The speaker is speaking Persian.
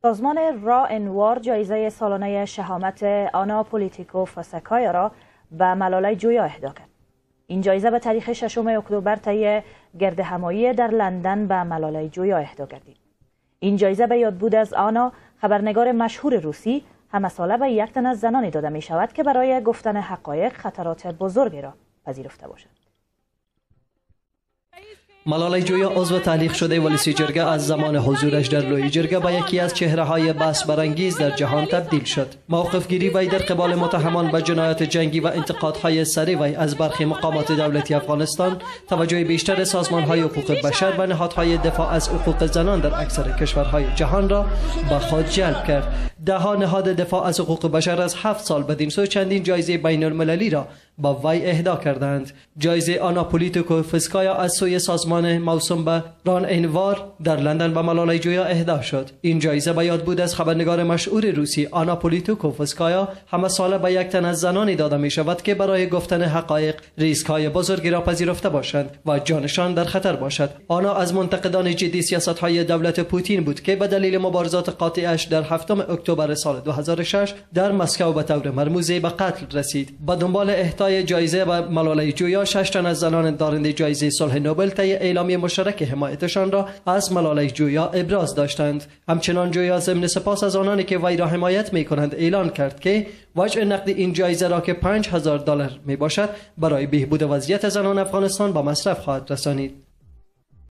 سازمان را انوار جایزه سالانه شهامت آنا پولیتیکوفسکایا را به ملالای جویا اهدا کرد. این جایزه به تاریخ 6 اکتبر طی گردهمایی در لندن به ملالای جویا اهدا گردید. این جایزه به یاد بود از آنا، خبرنگار مشهور روسی، همه ساله به یک تن از زنانی داده می شود که برای گفتن حقایق خطرات بزرگی را پذیرفته باشند. ملالای جویا عضو تعلیق شده ولسی جرگه از زمان حضورش در لوی جرگه به یکی از چهره‌های بحث برانگیز در جهان تبدیل شد. موقف گیری وی در قبال متهمان به جنایات جنگی و انتقادهای سریع وی از برخی مقامات دولتی افغانستان، توجه بیشتر سازمان‌های حقوق بشر و نهادهای دفاع از حقوق زنان در اکثر کشورهای جهان را به خود جلب کرد. ده‌ها نهاد دفاع از حقوق بشر از 7 سال بدین سو چندین جایزه بین‌المللی را با وی اهدا کردند. جایزه آنا پولیتیکوفسکایا از سوی سازمان موسوم به ران انوار در لندن به ملالای جویا اهدا شد. این جایزه به یاد بود از خبرنگار مشهور روسی آنا پولیتیکوفسکایا، همه ساله به یک تن از زنانی داده می شود که برای گفتن حقایق ریسک های بزرگی را پذیرفته باشند و جانشان در خطر باشد. آنا از منتقدان جدی سیاست های دولت پوتین بود که به دلیل مبارزات قاطعش در 7 اکتبر سال 2006 در مسکو به طور مرموزی به قتل رسید. به دنبال اهدای جایزه به ملالای جویا، 6 تن از زنان دارنده جایزه صلح نوبل طی اعلامیه مشترک حمایتشان را از ملالای جویا ابراز داشتند. همچنان جویا ضمن سپاس از آنانی که وی را حمایت می کنند اعلان کرد که وجه نقد این جایزه را که $5000 می باشد برای بهبود وضعیت زنان افغانستان به مصرف خواهد رسانید.